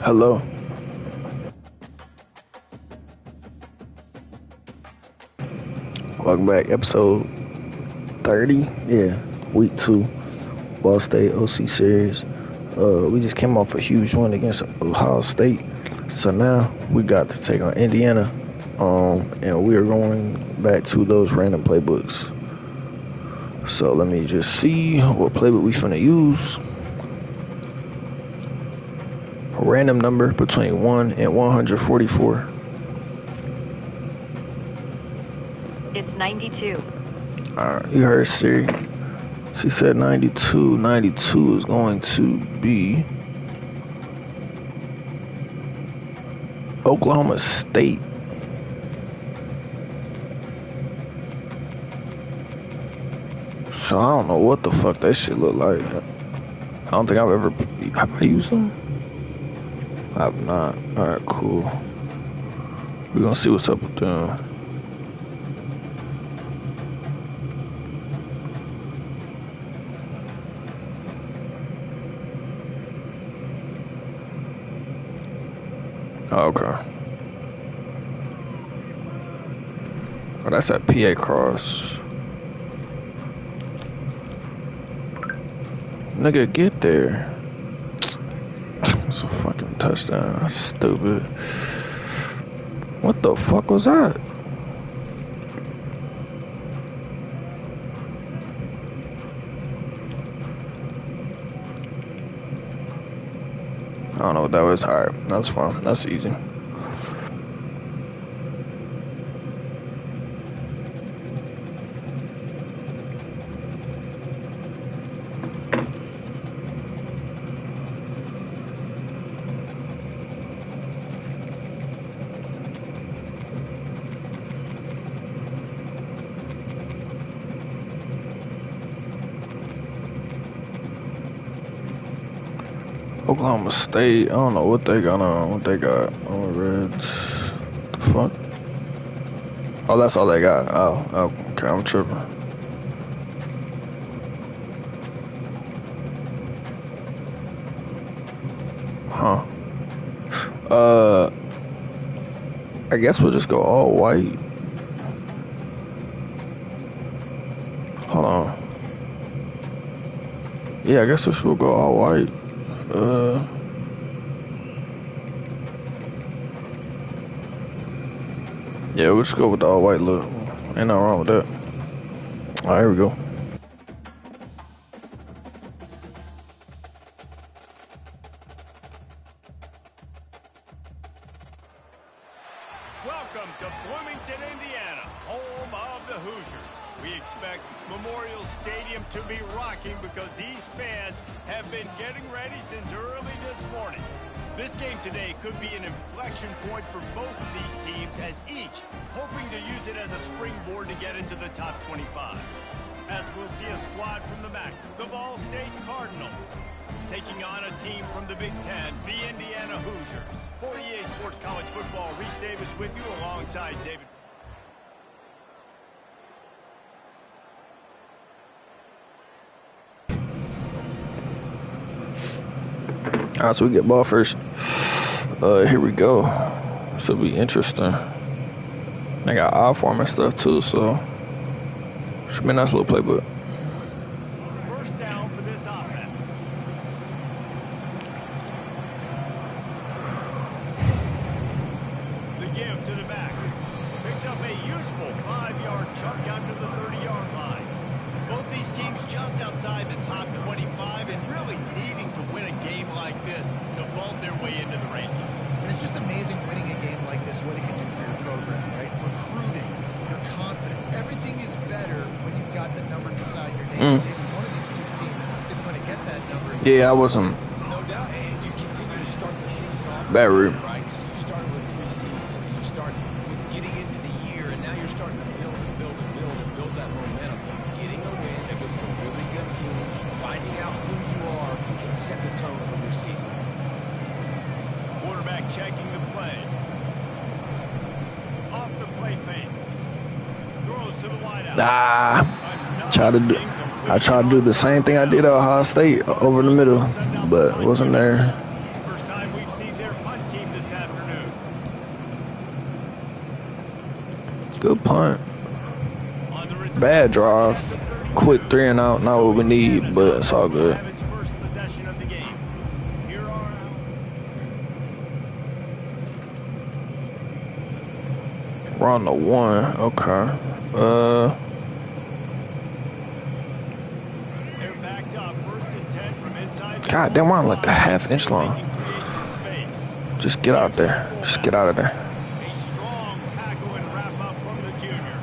Hello. Welcome back. Episode 30. Yeah, week 2. Ball State OC series. We just came off a huge win against Ohio State. So now we got to take on Indiana. And we are going back to those random playbooks. So let me just see what playbook we finna use. A random number between 1 and 144. It's 92. Alright, you heard Siri. She said 92. 92 is going to be Oklahoma State. So I don't know what the fuck that shit look like. I don't think have I used them? I have not. Alright, cool. We're gonna see what's up with them. Oh, okay. Oh, that's at PA Cross. Nigga, get there. It's a fucking touchdown. That's stupid. What the fuck was that? I don't know what that was. Alright, that's fine. That's easy. Oklahoma State, I don't know what they got on. What they got on Reds? The fuck? Oh, that's all they got. Oh, okay, I'm tripping. Huh. I guess we'll just go all white. Hold on. Yeah, I guess we'll go all white. Yeah, we'll just go with the all white look. Ain't nothing wrong with that. Alright, here we go. Welcome to Bloomington, Indiana, home of the Hoosiers. We expect Memorial Stadium to be rocking because these fans have been getting ready since early this morning. This game today could be an inflection point for both of these teams, as each hoping to use it as a springboard to get into the top 25. As we'll see a squad from the MAC, the Ball State Cardinals, taking on a team from the Big Ten, the Indiana Hoosiers. For EA Sports College Football, Reese Davis with you alongside David. Alright, so we get ball first. Here we go. This will be interesting. They got odd form and stuff too, so should be a nice little playbook. First down for this offense. The give to the back. Picks up a useful 5-yard chunk out to the 30-yard line. Both these teams just outside the top 25 and really needing to win a game like this to vault their way into the rankings. And it's just amazing winning a game like this, what it can do for your program, right? Recruiting, your confidence, everything is better when you've got the number beside your name. Maybe one of these two teams is going to get that number. Yeah, I wasn't. No doubt, and you continue to start the season off Bad route. right, because you started with preseason, and you start with getting into the year, and now you're starting to build that momentum. Getting a win against a really good team, finding out who you are, can set the tone for your season. Quarterback checking the play. Off the play fake. Throws to the wideout. I tried to do the same thing I did at Ohio State over the middle, but it wasn't there. First time we've seen their Good punt. On the return, Bad drive. Quick 3 and out. Not what we need, but it's all good. have its first possession of the game. Here are We're on the 1. Okay. they're backed up. First and 10 from inside. God damn, we're on like the half-inch They line. can create some space. Just get out there. Just get out of there. A strong tackle and wrap up from the junior.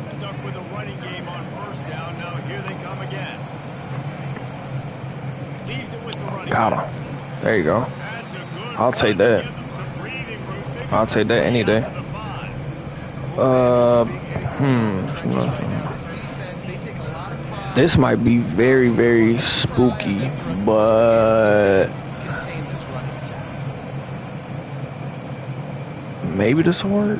Stuck with a running game on first down. Now here they come again. Leaves it with the running Got back. him. There you go. That's a good I'll take run to that. give them some breathing room. They I'll can take that any day. to the 5. This might be very, very spooky, but maybe this will work.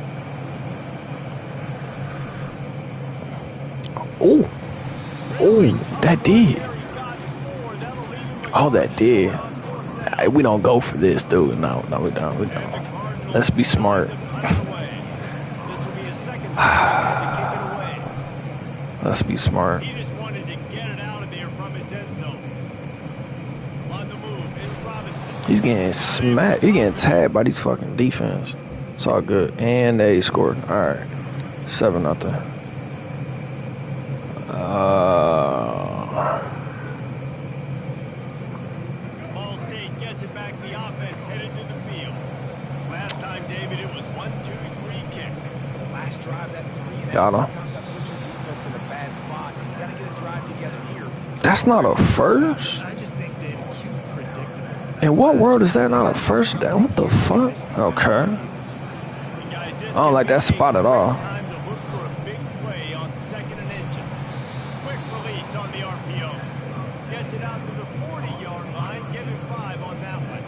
Oh, that did. Oh, that did. We don't go for this, dude. No, we don't. We don't. Let's be smart. Let's be smart. He just wanted to get it out of there from his end zone. On the move, it's Robinson. He's getting smacked. He's getting tagged by these fucking defense. It's all good. And they scored. All right. 7-0. Ball State gets it back. The offense headed to the field. Last time, David, it was 1-2-3 kick. The last drive, that 3 and Got out, him. sometimes that puts your defense in a bad spot, and you got to get a drive together here. That's not a first? I just think, David, too predictable. In what world is that not a first down? What the fuck? Okay. I don't like that spot at all. Time to look for a big play on 2nd and inches. Quick release on the RPO. Gets it out to the 40-yard line. Give him 5 on that one.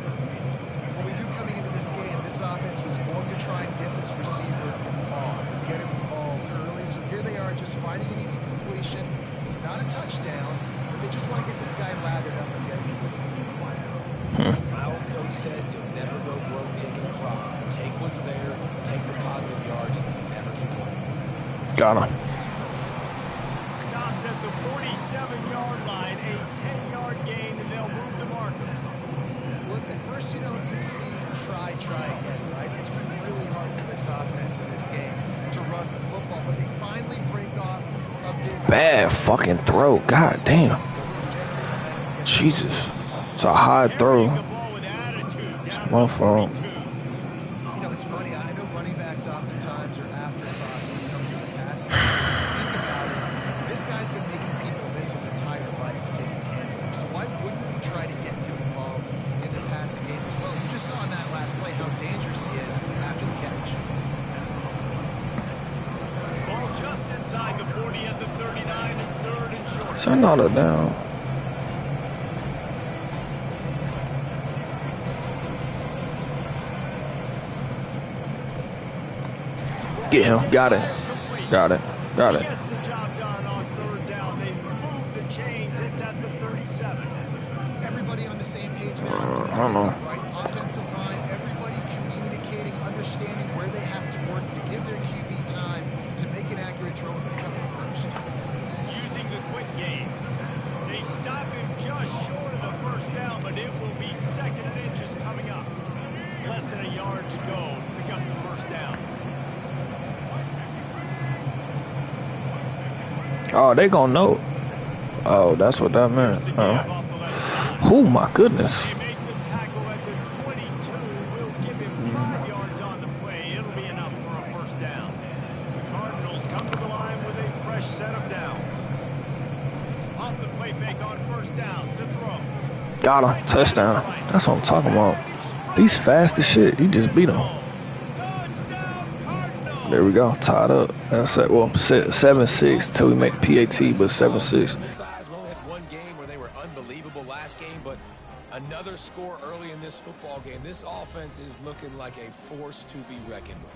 Well, we knew coming into this game, this offense was going to try and get this receiver involved and get him involved early. So here they are just finding an easy completion. It's not a touchdown, but they just want to get this guy lathered up and get him to My old coach said you'll never go broke taking a profit. Take what's there, take the positive yards, and you never complain. Got him. Stopped at the 47-yard line. A 10-yard gain, and they'll move the markers. Well, if at first you don't succeed, try again, right? It's been really hard for this offense in this game to run the football, but they finally break off a big... Bad fucking throw. God damn. Jesus. It's a high throw. The ball with attitude. It's Down my to fault. 42. You know, it's funny. I know running backs oftentimes are afterthoughts when it comes to the passing game. Think about it. This guy's been making people miss his entire life taking handoffs. So why wouldn't you try to get him involved in the passing game as well? You just saw in that last play how dangerous he is after the catch. Ball just inside the 40 at the 39. It's 3rd and short. Send all that down. Get him. Got it. Got it. Got it. Gets the job done on 3rd down. They move the chains. It's at the 37. Everybody on the same page there. I don't know. Right? Offensive line, everybody communicating, understanding where they have to work to give their QB time to make an accurate throw and pick up the first. Using the quick game. They stop him just short of the first down, but it will be 2nd and inches coming up. Less than a yard to go to pick up the first down. Oh, they gonna know. Oh, that's what that meant. Here's the give off the left side. Oh my goodness. They make the tackle at the 22. We'll give him 5 yards on the play. It'll be enough for a first down. The Cardinals come to the line with a fresh set of downs. Off the play fake on first down to throw. Got him. Touchdown. That's what I'm talking about. He's fast as shit. You just beat him. Touchdown Cardinals. There we go. Tied up. That's it. Well, 7-6 till we make PAT, but 7-6. Size, we only had one game where they were unbelievable last game, but another score early in this football game. This offense is looking like a force to be reckoned with.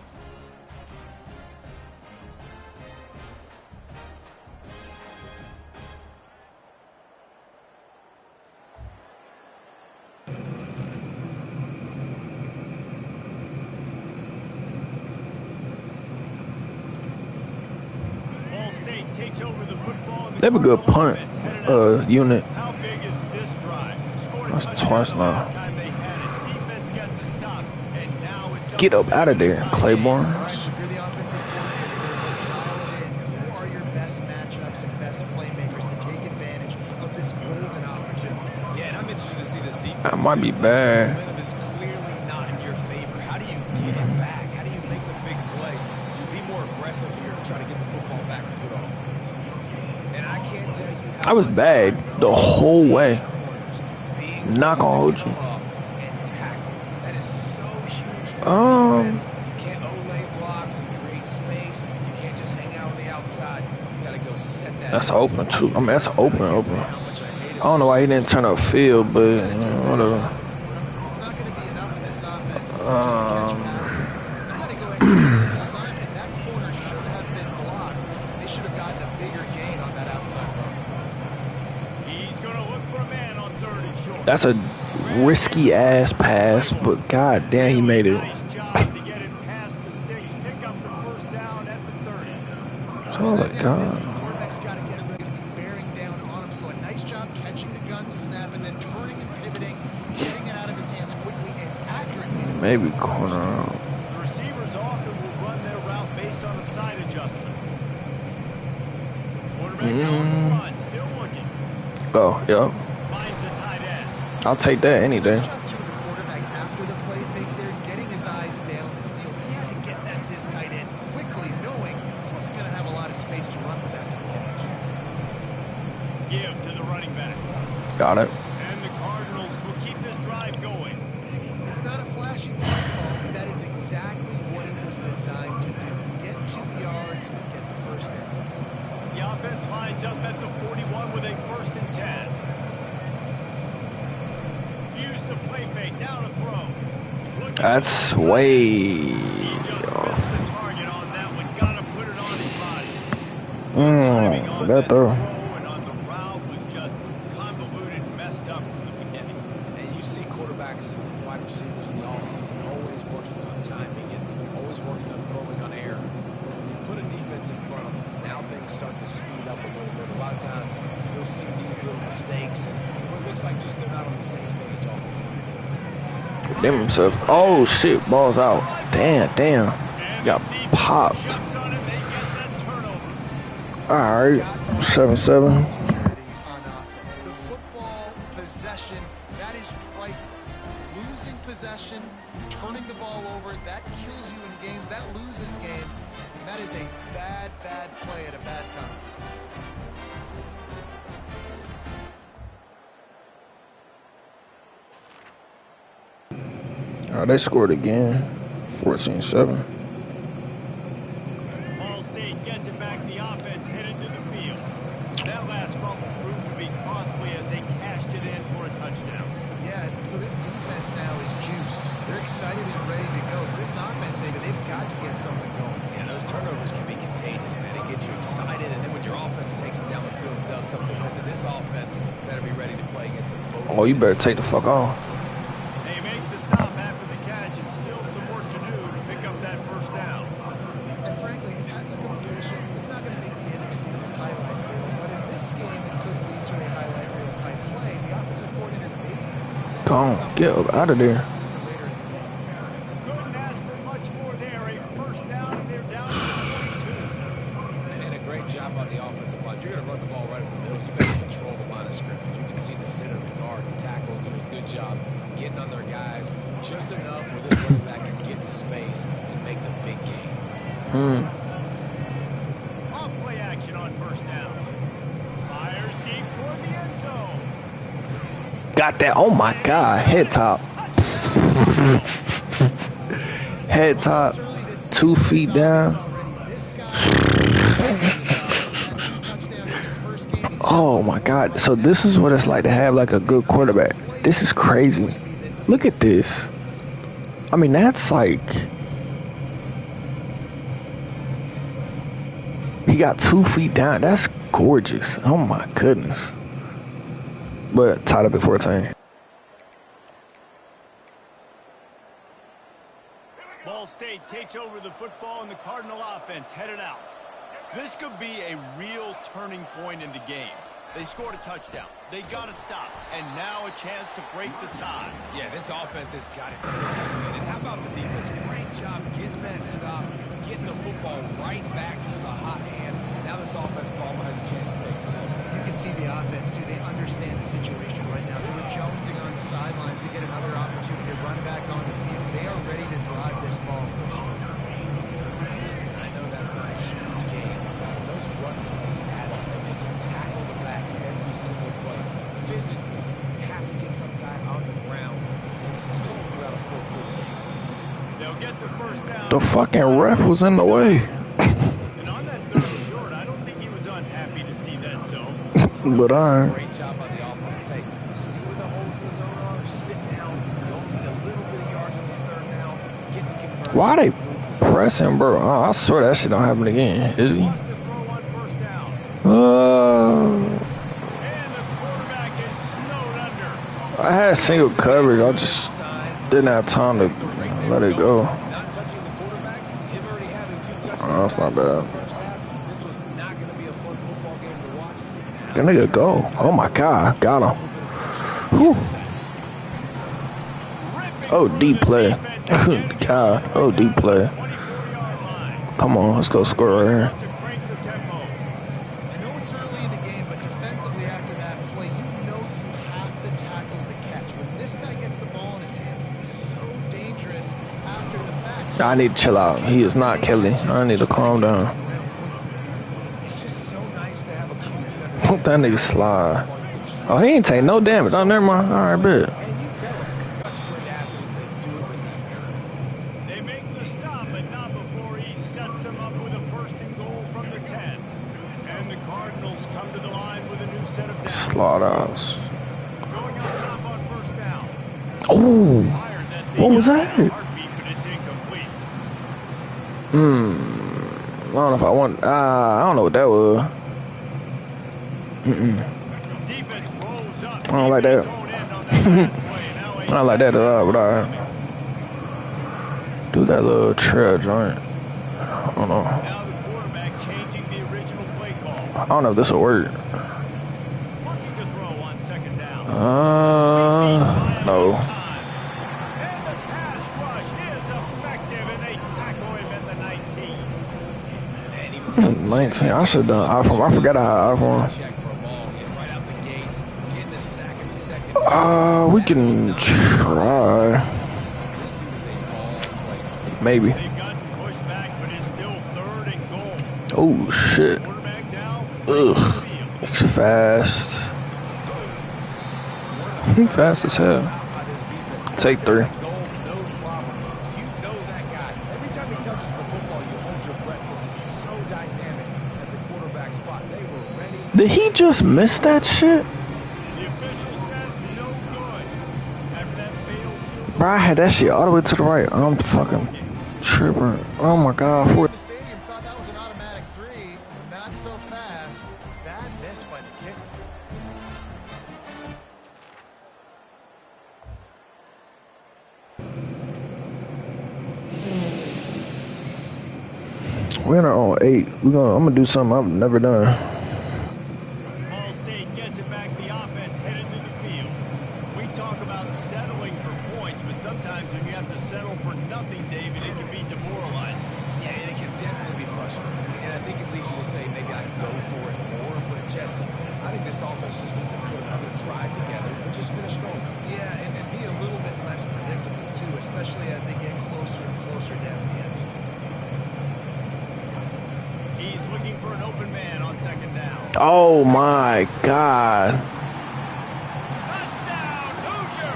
takes over the football. They have a good punt unit. How big is this drive? Scored a That's touchdown twice the now. last time they had it. Defense got to stop, and now it's Get up out of there, Claiborne. All right, so if you're the offensive coordinator, let's dial it in. Who are your best matchups and best playmakers to take advantage of this golden opportunity? Yeah, and I'm interested to see this defense. That might be too. bad. The momentum is clearly not in your favor. How do you get it back? How do you make the big play? Do you be more aggressive here to try to get the football back to good offense? And I can't tell you how I was bad the whole way. Not gonna hold you. And tackle. That is so huge for defense. You can't olay blocks and create space. You can't just hang out on the outside. You gotta go set that. That's open too. I mean, that's open. I don't know why he didn't turn up field, but whatever. It's not going to be enough in this offense just to catch passes. You got to go execute your assignment. That corner should have been blocked. They should have gotten a bigger gain on that outside run. He's going to look for a man on 3rd and short. That's a risky ass pass, but god damn, he made it. Nice job to get it past the sticks. Pick up the first down at the 30. Oh my god. The quarterback's got to get ready to be bearing down on him. So a nice job catching the gun snap and then turning and pivoting, getting it out of his hands quickly and accurately. Maybe corner out. The receivers often will run their route based on a side adjustment. Quarterback now on the run, still looking. Oh, yeah. Finds the tight end. I'll take that any day. Nice job too, the quarterback after the play fake there, getting his eyes down the field. He had to get that to his tight end quickly, knowing he wasn't going to have a lot of space to run with after the catch. Give to the running back. Got it. And the Cardinals will keep this drive going. It's not a flashy play call, but that is exactly what it was designed to do. Get 2 yards, get the first down. The offense lines up at the 41 with a 1st and 10. Use the play fake, now to throw. That's way He just off. missed the target on that one. Gotta put it on his body. Timing on That throw. and on the route was just convoluted, messed up from the beginning. And you see quarterbacks and wide receivers in the offseason always working on timing and always working on throwing on air. When you put a defense in front of them, now things start to speed up a little bit. A lot of times you'll see these little mistakes and it looks like just they're not on the same page all the time. Damn himself. Oh shit, ball's out. Damn. And Got the defense popped. jumps on it, they get that turnover. Alright. 7-7. Security on offense. The football possession, that is priceless. Losing possession, turning the ball over, that kills you in games, that loses games. And that is a bad play at a bad time. Alright, they scored again. 14-7. Ball State gets it back. The offense headed to the field. That last fumble proved to be costly as they cashed it in for a touchdown. Yeah, so this defense now is juiced. They're excited and ready to go. So this offense, David, they've got to get something going. Yeah, those turnovers can be contagious, man. It gets you excited, and then when your offense takes it down the field and does something with it, this offense better be ready to play against the motivated. Oh, you better take the fuck off. They make the stop after the catch and still some work to do to pick up that first down. And frankly, if that's a completion, it's not going to make the end of season highlight reel. But in this game, it could lead to a highlight reel type play. The offensive coordinator maybe said Come on, something get up out of there. for later in the game. Couldn't ask for much more there. A first down, and they're down to the 22. And a great job on the offensive line. If you're going to run the ball right up the middle, you better control the line of scrimmage. You can see the center, the guard, the tackles doing a good job getting on their guys just enough where this running back can get into space and make the big game. Off play action on first down. Fires deep toward the end zone. Got that. Oh my god. Head top. Head top. 2 feet down. Oh my god. So this is what it's like to have like a good quarterback. This is crazy. Look at this. I mean, that's like... He got 2 feet down. That's gorgeous. Oh my goodness. But tied up at 14. Ball State takes over the football and the Cardinal offense headed out. This could be a real turning point in the game. They scored a touchdown. They got to stop. And now a chance to break the tie. Yeah, this offense has got it going. And how about the defense? Great job getting that stop, getting the football right back to the hot hand. Now this offense, Palmer, has a chance to take the lead. You can see the offense, too. They understand the situation right now. They were jonesing on the sidelines to get another opportunity to run back on the field. They are ready to drive this ball. Listen, I know that's not a huge game, but those run plays add up. They make you tackle the back every single play. Physically, you have to get some guy on the ground. It takes its toll throughout a fourth-quarter game. They'll get the first down. The fucking ref was in the way. And on that third and short, I don't think he was unhappy to see that zone. But Great job by the offense. Hey, see where the holes in the zone are? Sit down. You'll need a little bit of yards on this third down. Get the conversion. why they move the side. pressing, bro? Oh, I swear that shit don't happen again. Is he? Wants to throw on first down. And the quarterback is snowed under. I had single coverage. I just didn't have time to let it go. Not touching the quarterback. Him already having 2 touchdowns. Oh, that's not bad. in the first half. This was not going to be a fun football game to watch. That nigga go. Oh my god, got him. Whew. Oh, deep play. God, oh, deep play. 24-yard line. Come on, let's go score right here. To crank the tempo. I know it's early in the game, but defensively after that play, you know you have to tackle the catch. When this guy gets the ball in his hands, he's so dangerous after the fact. I need to chill out. He is not Kelly. I need to calm down. It's just so nice to have a QB under That nigga slide. Oh, he ain't take no damage. Oh, never mind. All right, bet. and you tell him, such great athletes that do it with ease. They make the stop, but not before he sets them up with a first and goal from the 10. And the Cardinals come to the line with a new set of downs. Slaughterhouse. Going up top on first down. Oh, Fired that thing what was out that? of a heartbeat, but it's incomplete. I don't know if I want. I don't know what that was. Defense rolls up. I don't like that. Defense honed in on that last play. Now a I don't like that at all, but all right. Do that little trail joint. I don't know. Now the quarterback changing the original play call. I don't know if this will work. Looking to throw on second down. No. And the pass rush is effective, and they tackle him at the 19. And he was 19. I should have done iPhone. I forgot I had iPhone. check for a ball, get right out the gates, getting a sack in the second. We can try. This dude is a ball player. Maybe. They've gotten pushed back, but it's still third and goal. Oh, shit. Quarterback now. Ugh. He's fast. He fast as hell. By this defense. Take 3. Goal, no problem. You know that guy. Every time he touches the football, you hold your breath because he's so dynamic at the quarterback spot. They were ready. Did he just miss that shit? The official says no good. After that failed field Bro, I had that shit all the way to the right. I'm fucking tripping. Oh my god. The stadium thought that was an automatic 3. Not so fast. Bad miss by the kicker. We're on 8. I'm gonna do something I've never done. Ball State gets it back. The offense headed to the field. We talk about settling for points, but sometimes when you have to settle for nothing, David, it can be demoralizing. Yeah, and it can definitely be frustrating. And I think it leads you to say maybe I go for it more. But Jesse, I think this offense just needs to put another drive together and just finish strong. Yeah, and be a little bit less predictable, too, especially as they get closer and closer down the end zone. He's looking for an open man on second down. Oh my god. Touchdown, Hoosier!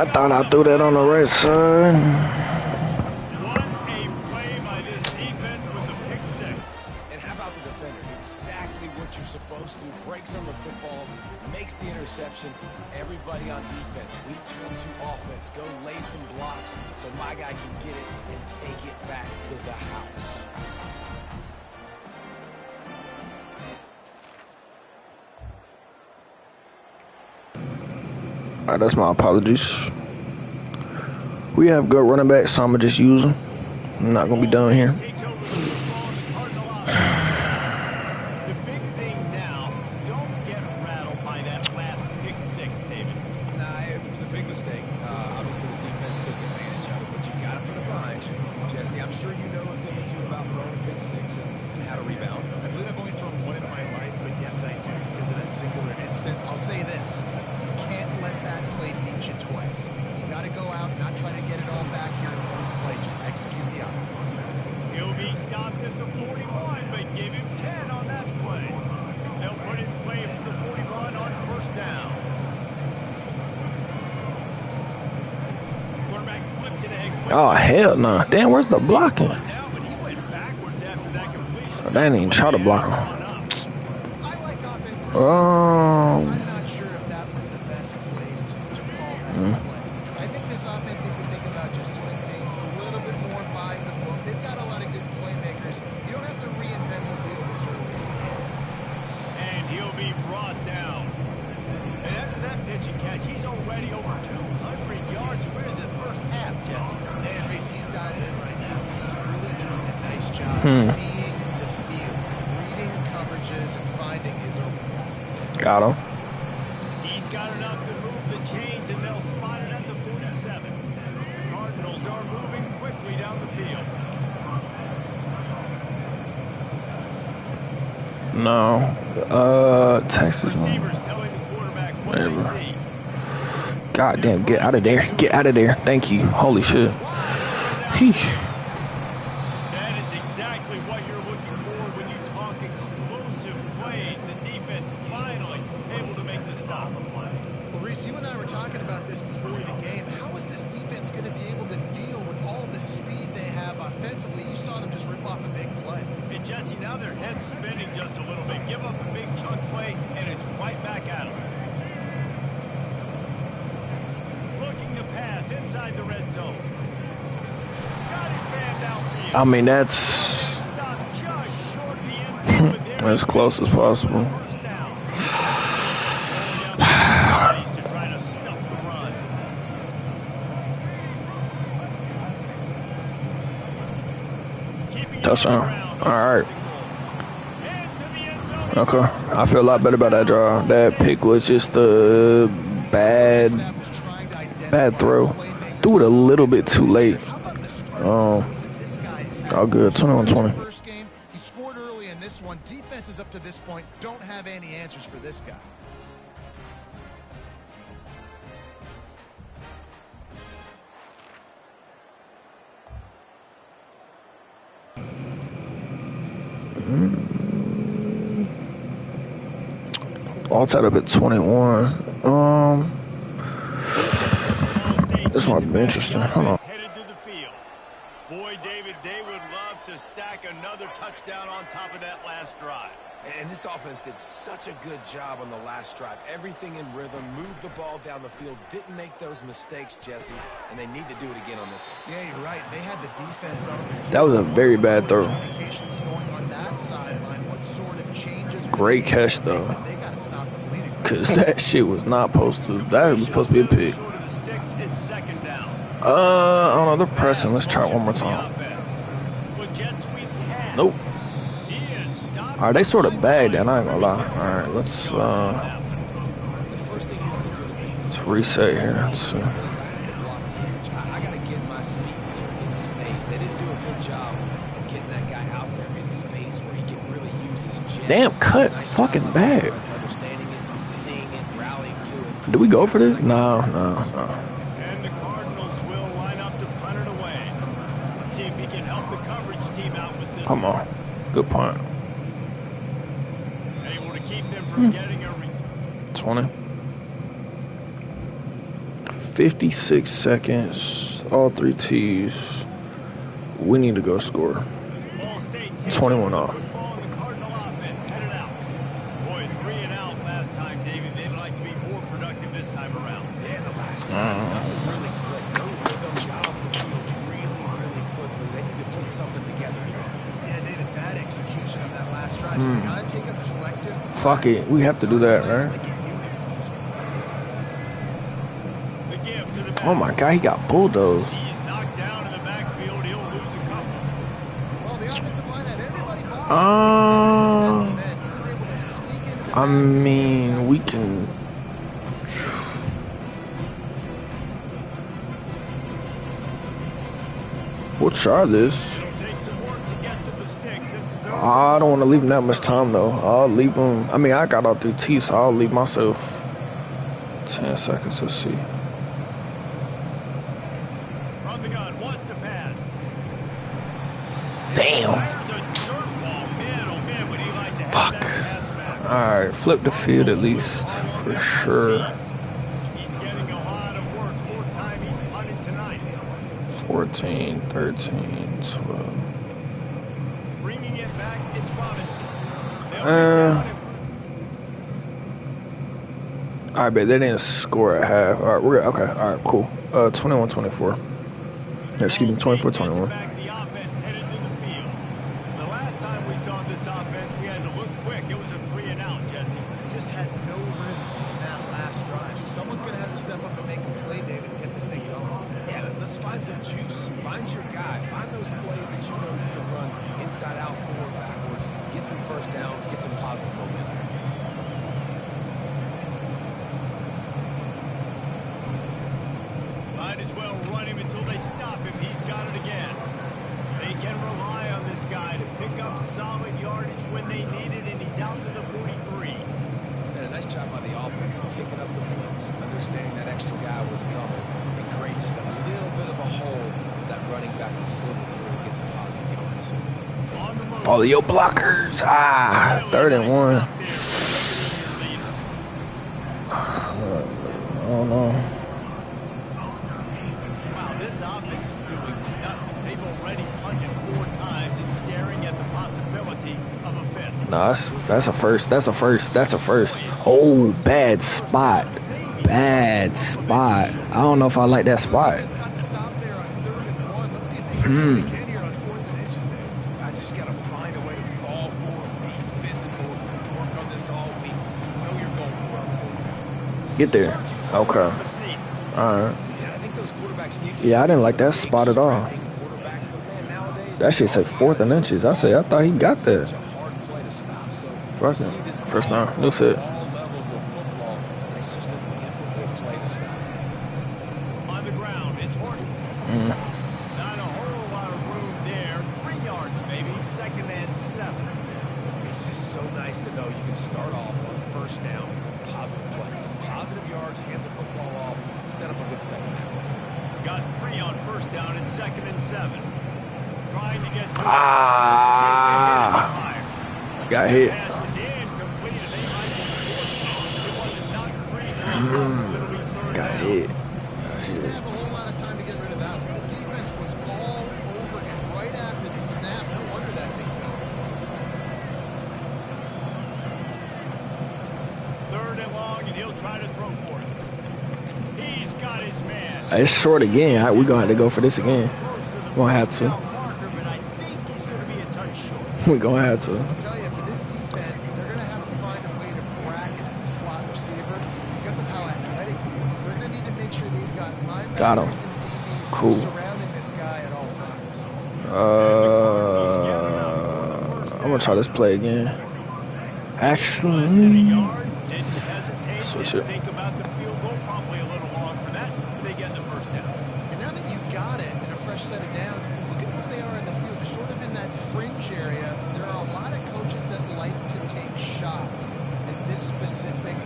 I thought I threw that on the right side. What a play by this defense with the pick six. And how about the defender? Exactly what you're supposed to. Breaks on the football, makes the interception. Everybody on defense, we turn to offense. Go lay some blocks so my guy can get it and take it back to the house. Alright, that's my apologies. We have good running backs, so I'm gonna just use them. I'm not gonna be done here. Takes over the football mistake. Obviously, the defense took advantage of it, but you got to put it behind you. Jesse, I'm sure you know a thing or two about throwing a pick six and how to rebound. I believe I've only thrown one in my life, but yes, I do because of that singular instance. I'll say this. You can't let that play beat you twice. You got to go out, not try to get it all back here in one play. Just execute the offense. He'll be stopped at the 41, but give him 10 on that play. They'll put it in play from the 41 on first down. Quarterback flips it ahead. Oh, hell no. Damn, where's the blocking? But he went backwards after that completion. They didn't even try to block him. I like offenses. I'm not sure if that was the best place to call that play. I think this offense needs to think about just doing things a little bit more by the book. They've got a lot of good playmakers. You don't have to reinvent the wheel this early. And he'll be brought down. And after that pitch and catch, he's already over 200 yards. We're in the first half, Jesse. And Reese, he's dived in right now. He's really doing a nice job seeing the field, reading coverages, and finding his open ball. Got him. He's got enough to move the chains, and they'll spot it at the 47. The Cardinals are moving quickly down the field. No. Texas. Receivers telling the quarterback what they see. God damn, get out of there. Get out of there. Thank you. Holy shit. Heesh. That is exactly what you're looking for when you talk explosive plays. The defense finally able to make the stop. Well, Reese, you and I were talking about this before the game. How is this defense going to be able to deal with all the speed they have offensively? You saw them just rip off a big play. And Jesse, now their head's spinning just a little bit. Give up a big chunk play, and it's right back at them. Looking to pass inside the red zone. Got his man downfield. I mean, that's Stopped just short of the end zone with him. as close as possible. First down. Bodies to try to stuff the run. Keeping it Touchdown. on the ground. All right. Into the end zone. Okay. I feel a lot better about that draw. That pick was just a bad throw. Threw it a little bit too late. All good. 21-20. First game, he scored early in this one. Defenses up to this point don't have any answers for this guy. All tied up at 21. This might be interesting. Hold on. Headed to the field. Boy, David, they would love to stack another touchdown on top of that last drive. And this offense did such a good job on the last drive. Everything in rhythm, moved the ball down the field, didn't make those mistakes, Jesse, and they need to do it again on this one. Yeah, you're right. They had the defense on their heels. That was a very bad throw. Communication was going on that sideline. What sort of changes? Great catch, though. Because they got to stop the bleeding. Because that shit was not supposed to. That was supposed to be a pick. Short of the sticks, it's second down. I don't know. They're pressing. Let's try it one more time. With jet sweep pass. Nope. He is stopped. All right, they sort of bagged that. I ain't gonna lie. All right, let's The first thing you have to do to make this reset here. Let's see. is I have to block the edge. I got to get my speedster in space. They didn't do a good job of getting that guy out there in space where he can really use his jets. Damn, cut. Nice Fucking job bag. of understanding it, seeing it, rallying to it. Did we go for this? No. And the Cardinals will line up to punt it away. Let's see if he can help the coverage team out with this. Come on. Good punt. Able to keep them from getting a 20. 56 seconds. All three T's. We need to go score. Ball State takes 21 over off. the football, and the Cardinal offense headed out. Boy, 3 and out last time, David. They'd like to be more productive this time around. Yeah, the last drive, nothing really clicked. No rhythm, got off the field really quickly. They need to put something together here. Yeah, David, bad execution on that last drive. So they got to take a collective. Fuck it. We have to do that, right? The give to the back. Oh my god, he got bulldozed. He's knocked down in the backfield. He'll lose a couple. Well, the offensive line had everybody ball. He was able to sneak into the I mean, we can. We'll try this. I don't want to leave him that much time though. I'll leave him. I mean, I got all 3 T, so I'll leave myself 10 seconds. Let's see. From the gun, wants to pass. Damn. Fuck. Alright, flip the field at least, for sure. He's getting a lot of work. 4th time he's punted tonight. 14, 13, 12. Bringing it back, it's Robinson. Alright, but they didn't score at half. Alright, we're okay. Alright, cool. 21-24. Excuse me, 24-21. The offense headed to the field. The last time we saw this offense, we had to look quick. It was a 3 and out, Jesse. They just had no rhythm in that last drive. So someone's going to have to step up and make a play, David, and get this thing going. Yeah, let's find some juice. Find your guy. Find those plays that you know you can run inside out, forward, backwards. Get some first downs. Get some positive momentum. Might as well run him until they stop him. He's got it again. They can rely on this guy to pick up solid yardage when they need it, and he's out to the 43. And a nice job by the offense picking up the blitz, understanding that extra guy was coming, and create just a little bit of a hole for that running back to slither through and get some positive yards. Follow your blockers. Ah, 3rd and 1. I don't know. Wow, this offense is doing nothing. They've already punted 4 times and staring at the possibility of a 5th. Nah, that's a first. That's a first. That's a first. Oh, bad spot. Bad spot. I don't know if I like that spot. It's got to stop there on 3rd and 1. Let's see if they can do it again here on 4th and inches there. I just got to find a way to fall forward, be physical, work on this all week. Know you're going for it on 4th down. Get there. Okay. All right. Yeah, I think those quarterback sneaks. Yeah, I didn't like that spot at all. Quarterbacks, but man, nowadays That shit say 4th and inches. I thought he got that. such a hard play to stop. So Fuck you it. see this First all down. That's it. all levels of football, and it's just a difficult play to stop. On the ground, it's Horton. Not a whole lot of room there. 3 yards maybe. 2nd and 7. It's just so nice to know you can start off on 1st down with positive plays, positive yards, hand the football off, set up a good 2nd down. Got 3 on 1st down and 2nd and 7. Trying to get to Got hit. Pass is incomplete, and they might be forced. It wasn't knocked free. Got hit. Didn't have a whole lot of time to get rid of that one. The defense was all over him right after the snap. No wonder that thing fell. 3rd and long, and he'll try to throw for it. He's got his man. It's short again. We're going to have to go for this again. We're going to have to. But I think he's going to be a touch short. We're going to have to. I'll tell you, for this defense, they're going to have to find a way to bracket the slot receiver because of how athletic he is. They're going to need to make sure they've got Got him. linebackers and DBs Cool. surrounding this guy at all times. I'm going to try this play again. Actually, Didn't hesitate. switch Didn't it. think about the field goal. Probably a little long for that. But they get the 1st down. And now that you've got it in a fresh set of downs, look at where they are in the field. They're sort of in that fringe area. There are a lot of coaches that like to take shots at this specific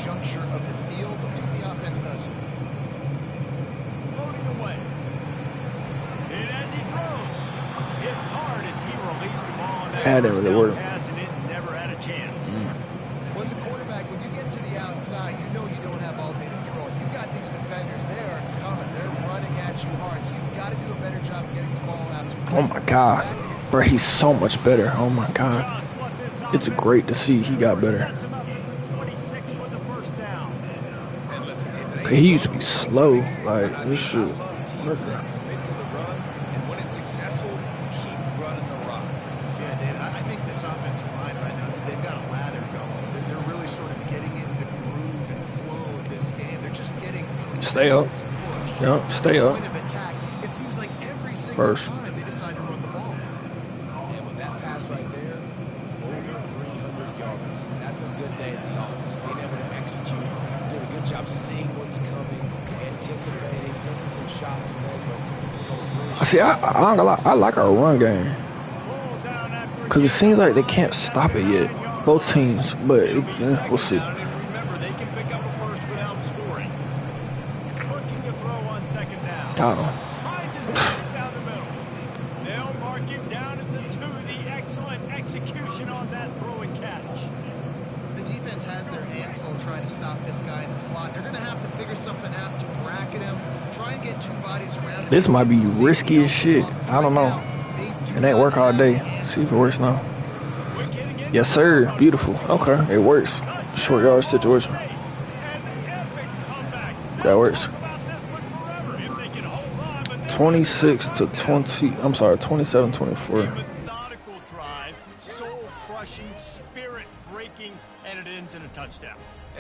juncture of the field. Let's see what the offense does. Floating away. And as he throws, hit hard as he released the ball on that That didn't really work. pass, and it never had a chance. Well, as a quarterback, when you get to the outside, you know you don't have all day to throw. You got these defenders. They are coming. They're running at you hard. So you've got to do a better job of getting the ball out to him. Oh my God. Bro, he's so much better. Oh my God. Just what this It's offense great to see he got better. sets him up at 26 with the 1st down. And listen, if it ain't He used to be slow. Like, this shit. I love teams that commit to the run, and when it's successful, keep running the rock. Yeah, David, I think this offensive line right now, they've got a lather going. They're really sort of getting in the groove and flow of this game. They're just getting Stay up. tremendous push. Yup, stay up. Point of attack. It seems like every single First. time they decide to run the ball. And with that pass right there, over 300 yards. That's a good day at the office. Being able to execute, doing a good job seeing what's coming, anticipating, taking some shots there. But this so really See, I don't gonna lie, I like our run game. Because it seems like they can't stop it yet. Both teams, but yeah, we'll see. Remember, they can pick up a first without scoring. Looking to throw on second down. Hines is taken down the middle. They'll mark him down at the 2. The excellent execution on that throw and catch. The defense has their hands full trying to stop this guy in the slot. They're going to have to figure something out to bracket him, try and get 2 bodies around him. This might be risky as shit. I don't know. It ain't work all day. See if it works now. Yes, sir. Beautiful. Okay, it works. Short yard situation. That works. 26-20. I'm sorry, 27-24. Methodical drive, soul-crushing, spirit-breaking, and it ends in a touchdown.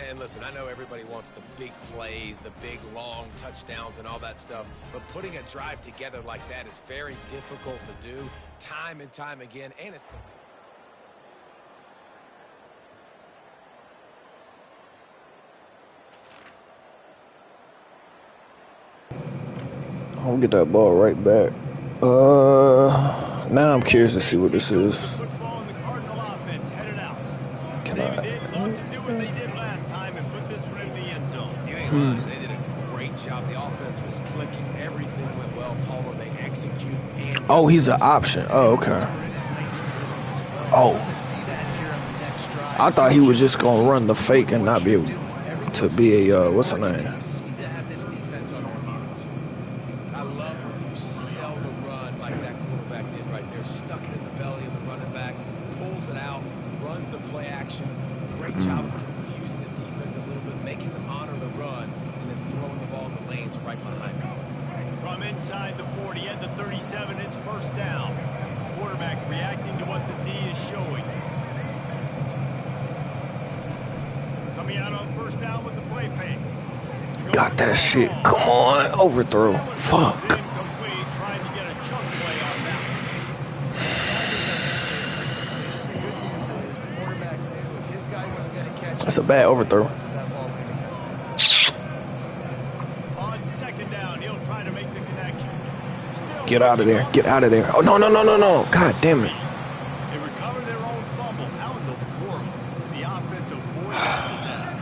And listen, I know everybody wants the big plays, the big long touchdowns and all that stuff, but putting a drive together like that is very difficult to do time and time again, and it's... I'll get that ball right back. Now I'm curious to see what this is. Football and the Cardinal offense headed out. Can They'd love to do what they did last time and put this one in the end zone. You ain't lying. They did a great job. The offense was clicking. Everything went well. Palmer, they executed. And Oh, he's an option. Oh, okay. Oh. I thought he was just going to run the fake and not be able to be a, what's her name? I love when you sell the run like that quarterback did right there. Stuck it in the belly of the running back, pulls it out, runs the play action. Great job of confusing the defense a little bit, making them honor the run, and then throwing the ball in the lanes right behind them. From inside the 40 and the 37, it's first down. Quarterback reacting to what the D is showing. Coming out on first down with the play fake. Got that shit. Come on. Overthrow. Fuck. Incomplete, trying to get a chunk play on that. The good news is the quarterback knew if his guy wasn't going to catch That's a bad overthrow. On second down, he'll try to make the connection. Still Get out of there. Get out of there. Oh, no, no, no, no, no. God damn it. They recover their own fumble. How in the world did the offense avoid that disaster?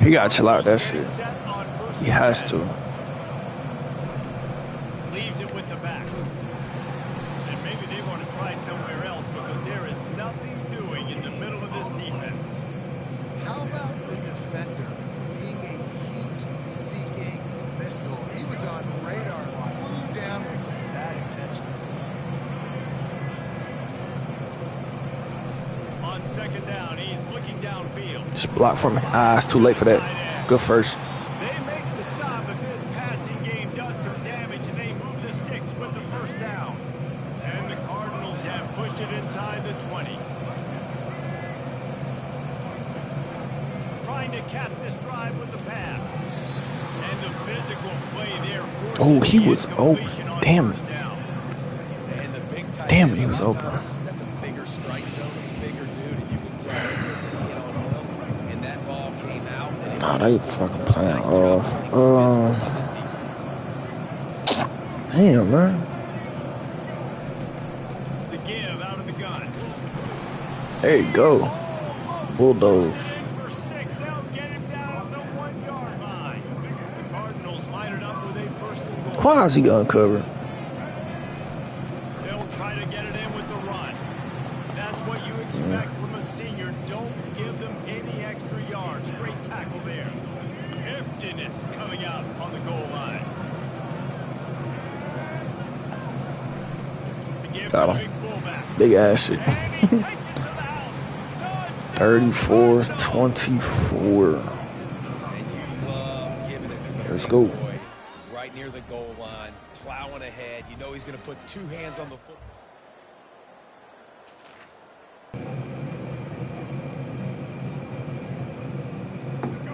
He got to chill out that shit. Set on first He has to. Leaves it with the back. And maybe they want to try somewhere else because there is nothing doing in the middle of this defense. How about the defender being a heat-seeking missile? He was on radar line, flew down with some bad intentions. On second down, he's looking downfield. Just block for me. Ah, it's too late for that. Good first. They make the stop, but this passing game does some damage, and they move the sticks with the first down. And the Cardinals have pushed it inside the 20. Trying to cap this drive with the pass. And the physical play there forces Oh, he the was open. incompletion on Damn first it. down. And the big tight Damn end it, he was on open. us, that's a bigger strike zone, a bigger dude, and you can tell they took the hit on him, and that ball came out. And it Nah, they took fucking a playing nice job off. playing physical on this defense. Damn, man. The give out of the gun. There you go. Bulldoze. For 6, they'll get him down at the 1-yard line. The Cardinals line it up with a first and goal. Why is he uncovered? They'll try to get it in with the run. That's what you expect from a senior. Don't give them any extra yards. Great tackle there. Heftiness coming out on the goal line. The give Got to him. the big fullback. Big ass shit. And he takes it to the house. Touchdown, 34-24. And you love giving it to the Let's big go. boy right near the goal line, plowing ahead. You know he's going to put 2 hands on the foot.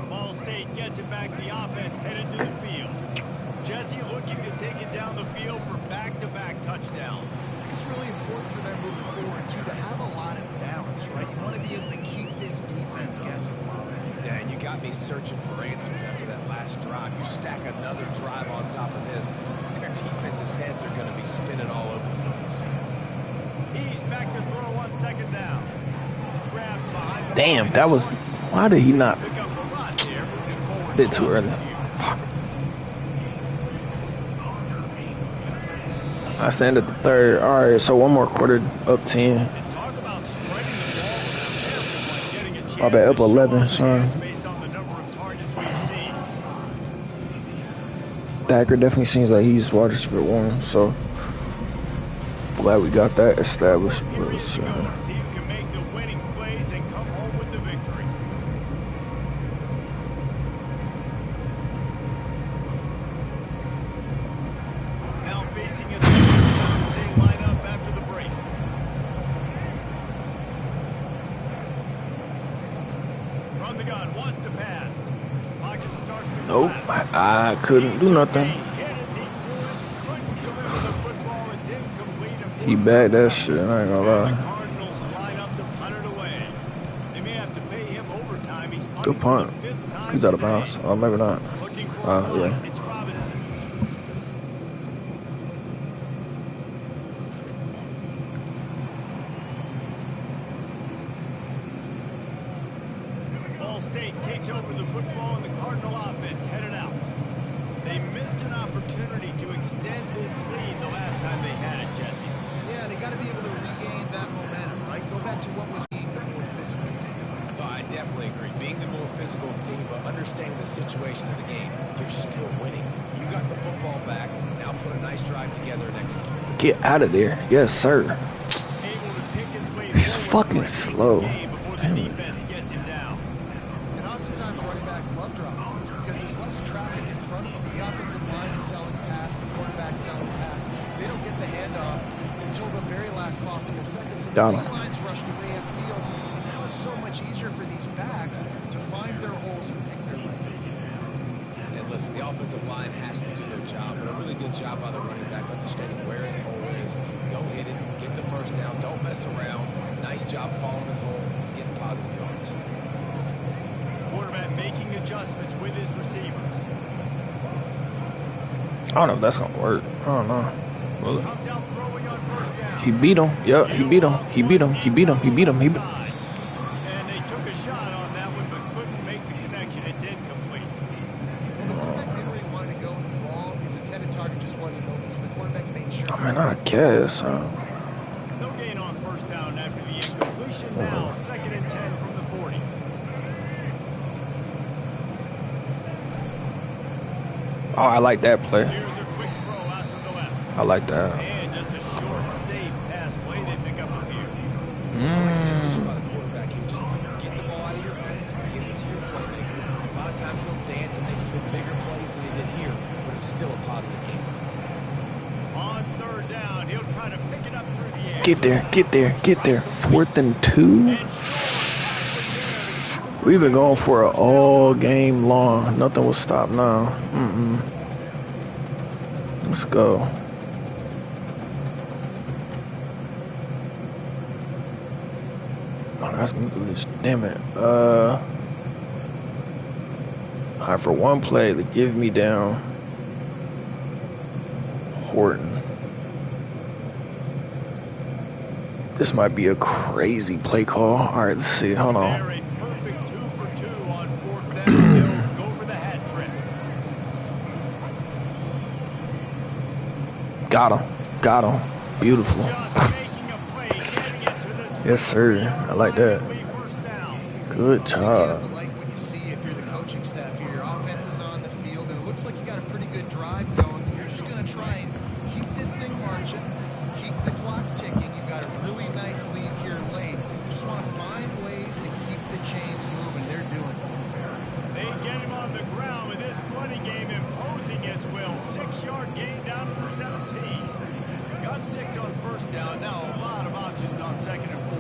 Ball State gets it back. The offense headed to the field. Jesse looking to take it down the field for back-to-back touchdowns. It's really important for them moving forward, too, to have a lot of balance, right? You want to be able to keep this defense guessing a lot. Yeah, and you got me searching for answers after that last drive. You stack another drive on top of this, they're Your defense's heads are going to be spinning all over the place. He's back to throw on second down. Grab behind the Damn, line. that was. Why did he not? Pick up a lot there, moving forward. A bit too early. Fuck. I stand at the third. All right, so one more quarter, up 10. And talk about spreading the ball around there, like getting a chance My bad, up to show 11, off son. his based on the number of targets we've seen. Thacker definitely seems like he's wide receiver one, so glad we got that established. Here But, is to go. See who can make the winning plays and come home with the victory. Now facing a same lineup after the break. From the gun, wants to pass. Pocket starts to nope, collapse. I couldn't do nothing. He bagged that shit, I ain't gonna lie. Cardinals line up to punt it away. They may have to pay him overtime. He's punting Good punt. for the 5th time He's out of today. bounds. Oh, maybe not. Looking for a punt. Yeah. It's Robinson. Ball State takes over the football and the Cardinal offense headed out. They missed an opportunity to extend this lead the last time they had it, Jesse. Yeah, they got to be able to regain that momentum, right? Go back to what was being the more physical team. Oh, I definitely agree. Being the more physical team, but understanding the situation of the game, you're still winning. You got the football back. Now put a nice drive together and execute. Get out of there. Yes, sir. Able to pick his way He's forward fucking for a decent slow. game before the defense gets him down. And oftentimes running backs love drop points because there's less traffic in front of them. The offensive line is selling the pass, the quarterback's selling the pass. They don't get the handoff until the very last possible second. So the Got him. D-line's rushed away upfield, and now it's so much easier for these backs to find their holes and pick their lanes. And listen, the offensive line has to do their job, but a really good job by the running back understanding where his hole is. Go hit it, get the first down, don't mess around. Nice job following his hole, getting positive yards. Quarterback making adjustments with his receivers. I don't know if that's gonna work. I don't know. Well, Comes out throwing on first down. he beat him. Yep, he beat him. He beat him. He beat him. He beat him. He beat him. And they took a shot on that one, but couldn't make the connection. It's incomplete. Well, the quarterback knew where he wanted to go with the ball. His intended target just wasn't open, so the quarterback made sure. I mean, I guess. No gain on first down after the incompletion. Now, 2nd and 10 from the 40. Oh, I like that play. Here's a quick throw out to the left. I like that. And just a short, safe pass play. They pick up a few. I like the decision by the quarterback here. Just get the ball out of your hands, get into your playmaker. A lot of times he'll dance and make even bigger plays than he did here, but it's still a positive game. On 3rd down, he'll try to pick it up through the air. Get there. Get there. Get there. 4th and 2. We've been going for it all game long. Nothing will stop now. Let's go. Oh, that's English. Damn it. All right, for one play, to give me down Horton. This might be a crazy play call. All right, let's see. Hold on. They're a perfect 2 for 2 on 4th down. They'll go for the hat trick. Got him. Got him. Beautiful. Just making a play, getting it to the 20. Yes, sir. I like that. First down. Good You have to job. like what you see if you're the coaching staff here. Your offense is on the field, and it looks like you got a pretty good drive going. You're just going to try and keep this thing marching, keep the clock ticking. You've got a really nice lead here late. You just want to find ways to keep the chains moving. They're doing it. They get him on the ground with this running game imposing its will. 6-yard gain down to the 17. Got 6 on first down. Now a lot of options on 2nd and 4.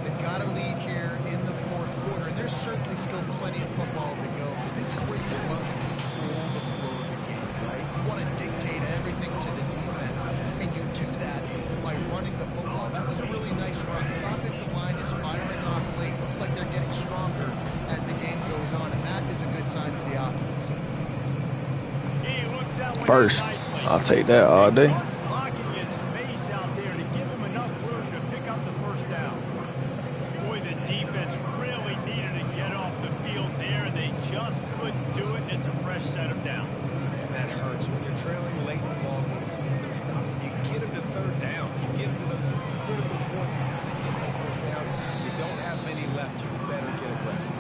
They've got a lead here in the 4th quarter, and there's certainly still plenty of football to go. But this is where you want to control the flow of the game, right? You want to dictate everything to the defense, and you do that by running the football. That was a really nice run. This offensive line is firing off late. Looks like they're getting stronger as the game goes on, and that is a good sign for the offense. He looks that one First. nicely. I'll take that all day. Blocking in space out there to give him enough room to pick up the first down. Boy, the defense really needed to get off the field there, and they just couldn't do it. It's a fresh set of downs. And that hurts when you're trailing late in the ball game. And those stops, if you get them to third down, you get into those critical points, and get that first down, you don't have many left. You better get aggressive.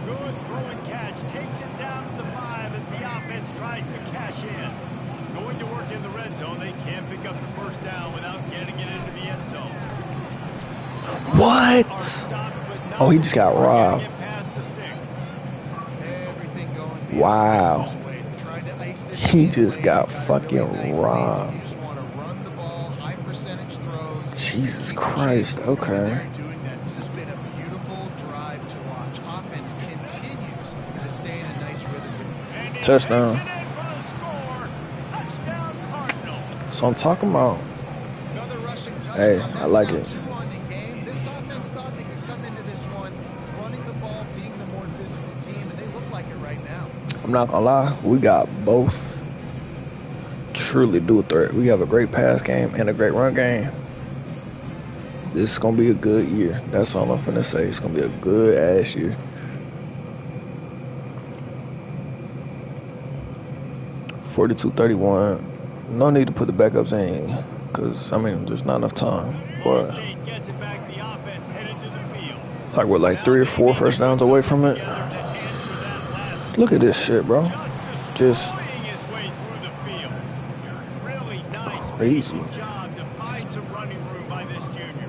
Good throw and catch. Takes it down to the 5 as the offense tries to cash in. Going to work in the red zone. They can't pick up the first down without getting it into the end zone. What? Oh, he just got robbed. Everything going the Wow. offense's way. Trying to ice this He game just away. got You've to fucking really nice leads robbed. if you just want to run the ball, high percentage throws. Jesus Keep Christ, chasing. okay. They're doing that. This has been a beautiful drive to watch. Offense continues to stay in a nice rhythm here. Touchdown. So I'm talking about. Another rushing touchdown. Hey, That's I like now it. 2 on the game. This offense thought they could come into this one running the ball, being the more physical team, and they look like it right now. I'm not gonna lie, we got both truly dual threat. We have a great pass game and a great run game. This is gonna be a good year. That's all I'm finna say. It's gonna be a good ass year. 42-31. No need to put the backups in, cause I mean there's not enough time. But like we're like 3 or 4 first downs away from it. Look at this shit, bro. Just crazy. Job to find some running room by this junior.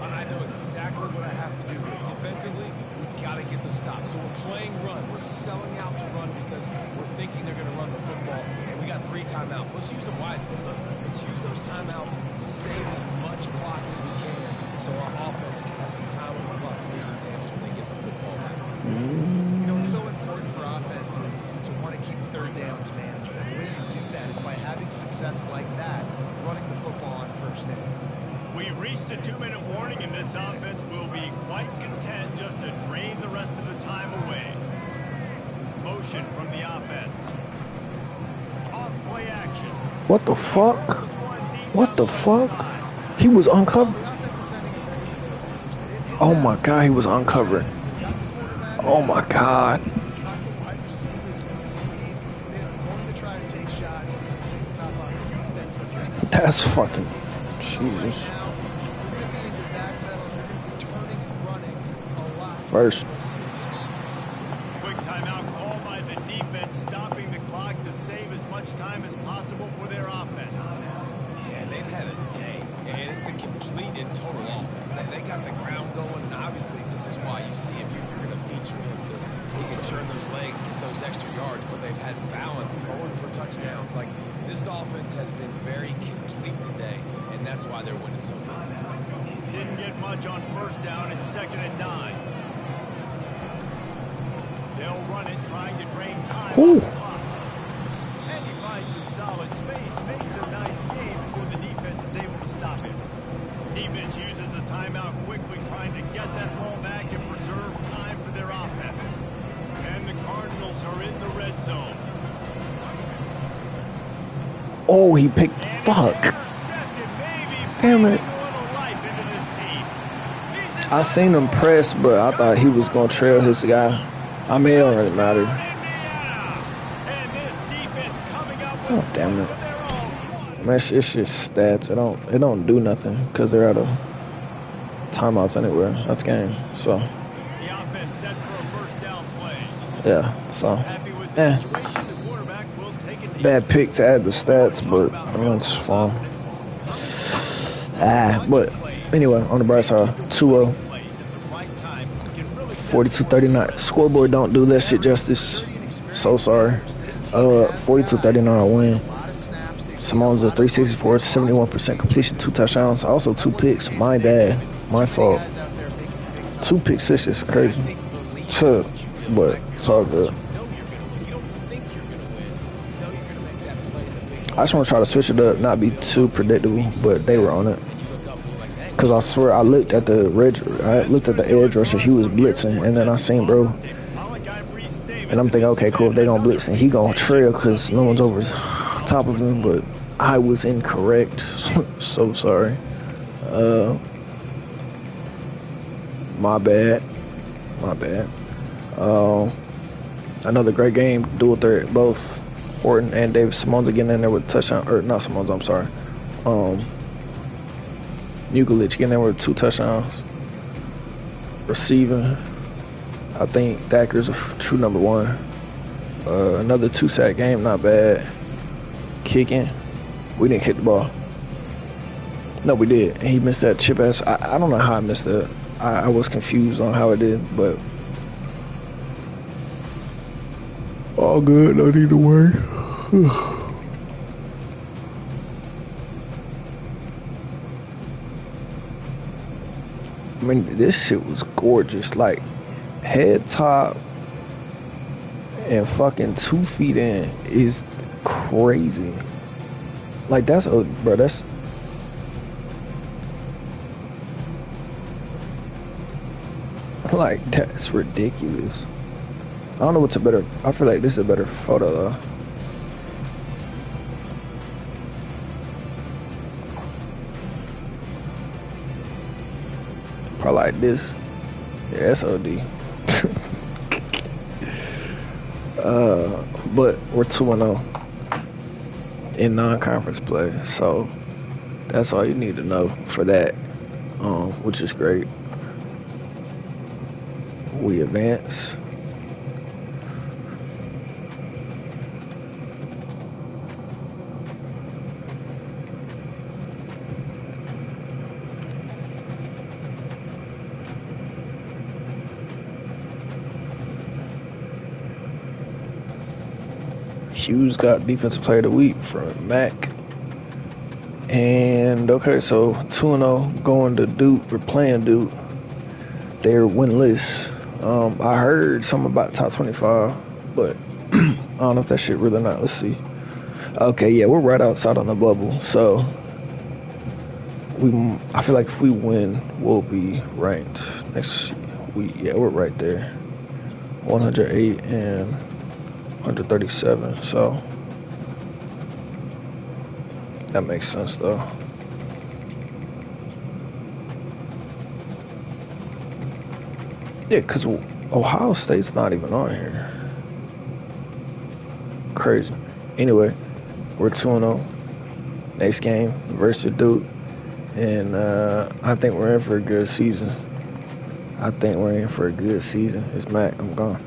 I know exactly what I have to do here. Defensively, we've got to get the stop. So we're playing run. We're selling out to run because we're thinking they're going to run the football. And we got 3 timeouts. Let's use them wisely. Look, let's use those timeouts, save as much clock as we can so our offense has some time on the clock to do some damage when they get the football back. You know, it's so important for offenses to want to keep third downs manageable. The way you do that is by having success like that, running the football on first down. We've reached the 2-minute warning, and this offense will be quite content just to drain the rest of the time away. Motion from the offense. Off play action. What the fuck? What the fuck? He was uncovered. The offense is sending a very clear message. They didn't hit Oh that. my god, he was uncovered. Got the quarterback. Oh my god. Got the wide receivers with the speed. They're going to try to take shots and take the top off this defense. So if you're in the That's fucking right Jesus. now, you're going to be in your back pedal. You're going to be turning and running a lot. First. Quick timeout call by the defense, stopping the clock to save as much time as possible for their offense. Yeah, they've had a day, and it's the complete and total offense. They got the ground going, and obviously this is why you see him. You're going to feature him because he can turn those legs, get those extra yards, but they've had balance throwing for touchdowns. Like, this offense has been very complete today, and that's why they're winning so good. Didn't get much on first down. It's 2nd and 9. They'll run it, trying to drain time Ooh. off the clock. And he finds some solid space, makes a nice game before the defense is able to stop him. Defense uses a timeout quickly, trying to get that ball back and preserve time for their offense. And the Cardinals are in the red zone. Oh, he picked. And it's Fuck. intercepted, maybe Damn it. breathing a little life into this team. He's I seen him press, but I thought he was gonna trail his guy. I mean, it don't really matter. And this defense coming up with Oh, damn it. points of their own. Man, it's just stats. It don't do nothing because they're out of timeouts anywhere. That's game. So The offense set for a first down play. yeah. So Happy with the yeah. situation. The quarterback will take it. Bad pick to add the stats, but I mean, it's fun. But anyway, on the bright side, 2-0, 42-39. Scoreboard don't do that shit justice. So sorry. 42-39 win. Simone's a 364, 71% completion, 2 touchdowns, also 2 picks. My bad, my fault. 2 pick sixes, crazy. Chuck, but it's all good. I just want to try to switch it up, not be too predictable, but they were on it. Cause I swear I looked at the edge rusher, he was blitzing, and then I seen bro, and I'm thinking, okay, cool, if they gonna blitz, and he gonna trail, cause no one's over top of him, but I was incorrect. So sorry. My bad. Another great game. Dual threat. Both Horton and Davis Simons getting in there with a touchdown. Or not Simons, I'm sorry. Mugalic getting there with 2 touchdowns. Receiving, I think Thacker's a true number 1. Another 2-sack game, not bad. Kicking, we didn't kick the ball. No, we did. And he missed that chip ass. I don't know how I missed that. I was confused on how it did, but all good. No need to worry. I mean, this shit was gorgeous. Like, head top and fucking 2 feet in is crazy. Like, that's like, that's ridiculous. I don't know what's a better. I feel like this is a better photo though. Probably like this. Yeah, that's OD. But we're 2-0 in non-conference play, so that's all you need to know for that, which is great. We advance. Hughes got Defensive Player of the Week from Mac. And okay, so 2-0 going to Duke. We're playing Duke. They're winless. I heard something about top 25, but I don't know if that shit real or not. Let's see. Okay, yeah, we're right outside on the bubble. So I feel like if we win, we'll be ranked next. We're right there. 108 and 137. So that makes sense though. Yeah, because Ohio State's not even on here. Crazy. Anyway, we're 2-0. Next game versus Duke. And I think we're in for a good season. It's Mac. I'm gone.